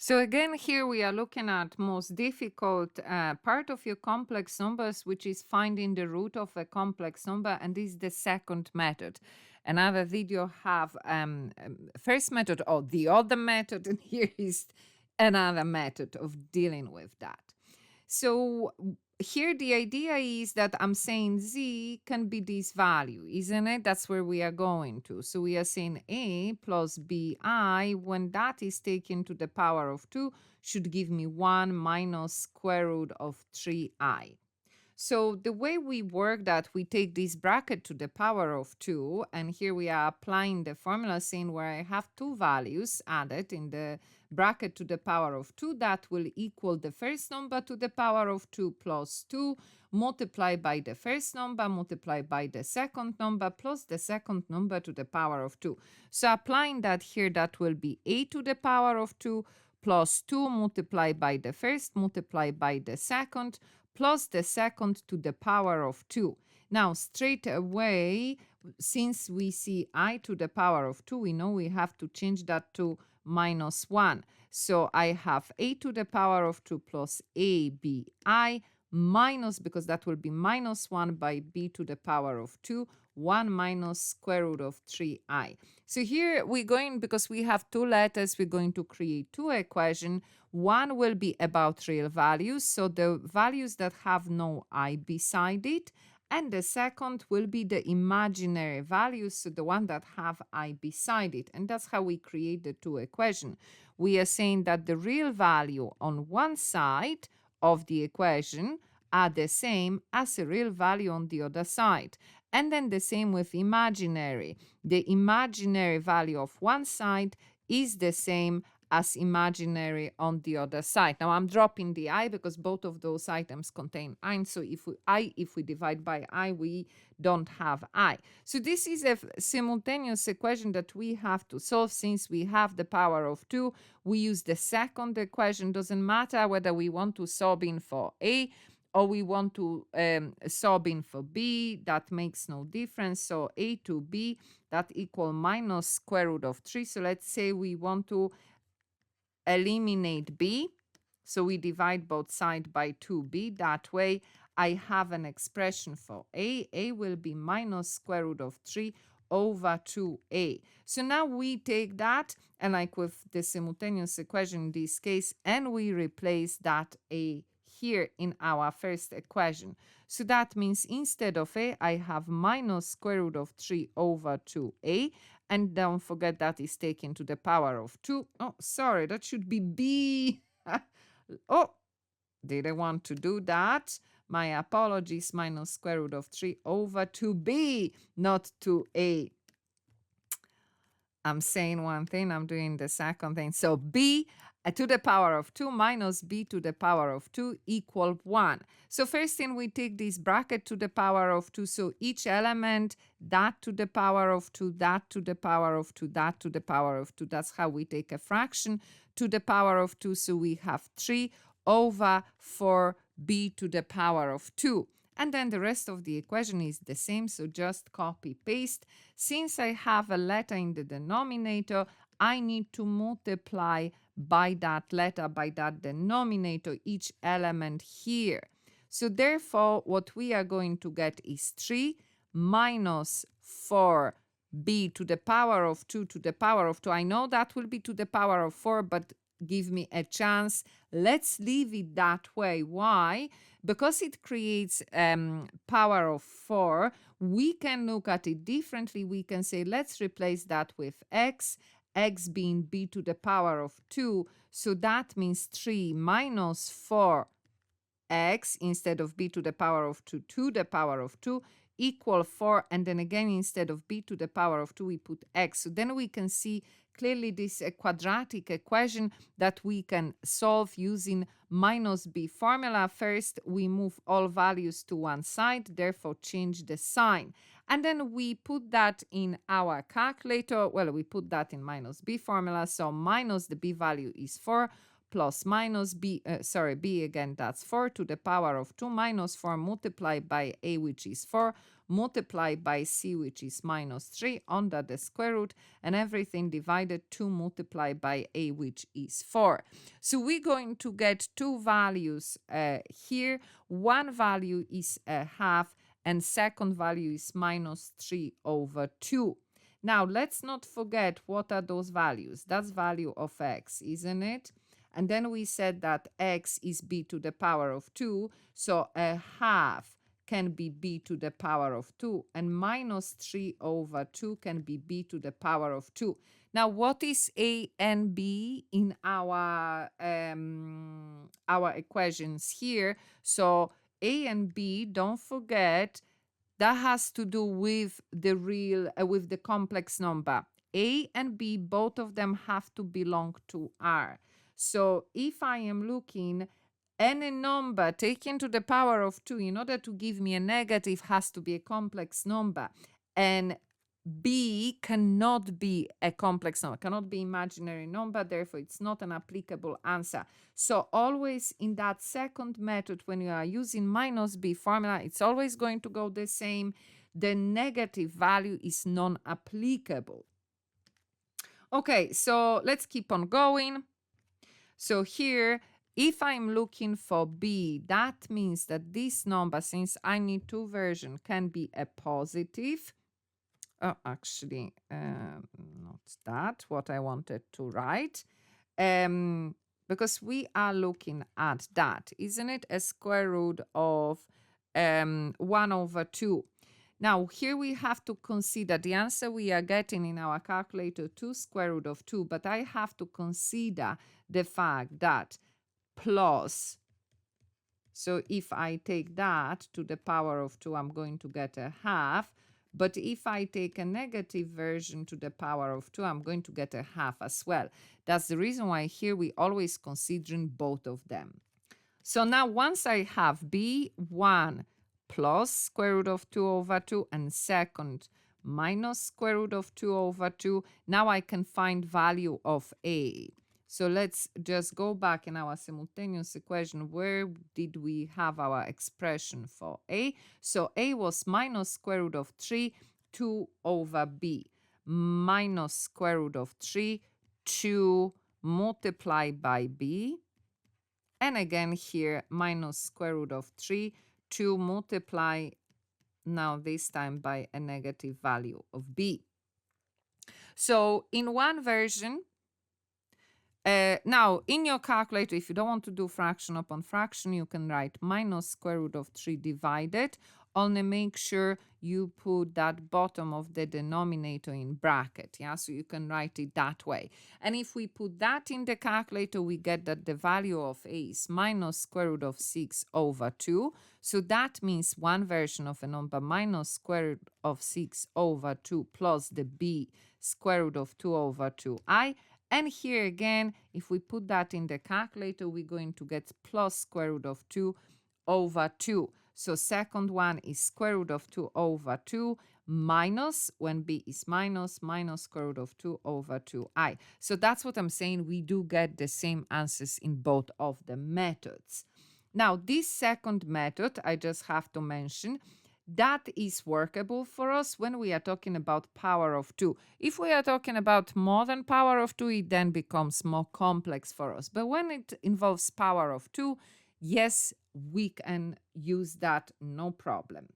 So again, here we are looking at most difficult part of your complex numbers, which is finding the root of a complex number, and this is the second method. Another video have first method or the other method, and here is another method of dealing with that. So here the idea is that I'm saying z can be this value, isn't it? That's where we are going to. So we are saying a plus bi, when that is taken to the power of 2, should give me 1 minus square root of 3i. So the way we work that, we take this bracket to the power of 2, and here we are applying the formula saying where I have two values added in the bracket to the power of 2, that will equal the first number to the power of 2 plus 2 multiplied by the first number multiplied by the second number plus the second number to the power of 2. So applying that here, that will be a to the power of 2 plus 2 multiplied by the first multiplied by the second plus the second to the power of 2. Now, straight away, since we see I to the power of 2, we know we have to change that to minus 1. So I have a to the power of 2 plus abi minus, because that will be minus 1 by b to the power of 2, 1 minus square root of 3i. So here we're going, because we have two letters, we're going to create two equations. One will be about real values, so the values that have no I beside it. And the second will be the imaginary values, so the one that have I beside it. And that's how we create the two equations. We are saying that the real value on one side of the equation are the same as a real value on the other side. And then the same with imaginary. The imaginary value of one side is the same as imaginary on the other side. Now I'm dropping the I because both of those items contain I. So if we divide by I, we don't have I. So this is a simultaneous equation that we have to solve. Since we have the power of 2, we use the second equation. Doesn't matter whether we want to solve in for A or we want to solve in for B, that makes no difference. So A to B, that equal minus square root of 3. So let's say we want to eliminate b, so we divide both sides by 2b. That way I have an expression for a will be minus square root of 3 over 2a. So now we take that, and like with the simultaneous equation in this case, and we replace that a here in our first equation. So that means instead of a, I have minus square root of 3 over 2a. And don't forget that is taken to the power of 2. Oh, sorry, that should be b. Oh, did I want to do that? My apologies, minus square root of 3 over 2b, not 2a. I'm saying one thing, I'm doing the second thing. So b to the power of 2 minus b to the power of 2 equal 1. So first thing, we take this bracket to the power of 2. So each element, that to the power of 2, that to the power of 2, that to the power of 2. That's how we take a fraction to the power of 2. So we have 3 over 4b to the power of 2. And then the rest of the equation is the same, so just copy paste. Since I have a letter in the denominator, I need to multiply by that letter, by that denominator, each element here. So therefore, what we are going to get is 3 minus 4b to the power of 2 to the power of 2. I know that will be to the power of 4, but give me a chance. Let's leave it that way. Why? Because it creates power of 4, we can look at it differently. We can say, let's replace that with x being b to the power of 2. So that means 3 minus 4x instead of b to the power of 2 to the power of 2 equal 4. And then again, instead of b to the power of 2, we put x. So then we can see clearly this quadratic equation that we can solve using minus b formula. First, we move all values to one side, therefore change the sign. And then we put that in our calculator. Well, we put that in minus b formula. So minus the b value is 4, plus minus b, b again, that's 4 to the power of 2 minus 4 multiplied by a, which is 4, multiplied by c, which is minus 3, under the square root, and everything divided 2 multiplied by a, which is 4. So we're going to get two values here. One value is a half, and second value is minus 3 over 2. Now, let's not forget what are those values. That's value of x, isn't it? And then we said that x is b to the power of 2, so a half can be b to the power of 2, and minus 3 over 2 can be b to the power of 2. Now, what is a and b in our equations here? So a and b, don't forget, that has to do with the real, with the complex number. A and b, both of them have to belong to R. So if I am looking, any number taken to the power of 2, in order to give me a negative, has to be a complex number. And b cannot be a complex number, cannot be imaginary number, therefore it's not an applicable answer. So always in that second method, when you are using minus b formula, it's always going to go the same. The negative value is non-applicable. Okay, so let's keep on going. So here, if I'm looking for b, that means that this number, since I need two versions, can be a positive. Oh, actually, not that, what I wanted to write. Because we are looking at that, isn't it? A square root of 1 over 2. Now, here we have to consider the answer we are getting in our calculator, 2 square root of 2, but I have to consider the fact that plus, so if I take that to the power of 2, I'm going to get a half. But if I take a negative version to the power of 2, I'm going to get a half as well. That's the reason why here we always considering both of them. So now once I have b1 plus square root of 2 over 2 and second minus square root of 2 over 2, now I can find value of a. So let's just go back in our simultaneous equation. Where did we have our expression for a? So a was minus square root of 3, 2 over b. Minus square root of 3, 2 multiplied by b. And again here, minus square root of 3, 2 multiply, now this time by a negative value of b. So in one version, now, in your calculator, if you don't want to do fraction upon fraction, you can write minus square root of 3 divided. Only make sure you put that bottom of the denominator in bracket, yeah? So you can write it that way. And if we put that in the calculator, we get that the value of a is minus square root of 6 over 2. So that means one version of a number minus square root of 6 over 2 plus the b square root of 2 over 2i. And here again, if we put that in the calculator, we're going to get plus square root of 2 over 2. So second one is square root of 2 over 2 minus, when b is minus square root of 2 over 2i. So that's what I'm saying. We do get the same answers in both of the methods. Now, this second method, I just have to mention, that is workable for us when we are talking about power of 2. If we are talking about more than power of 2, it then becomes more complex for us. But when it involves power of 2, yes, we can use that, no problem.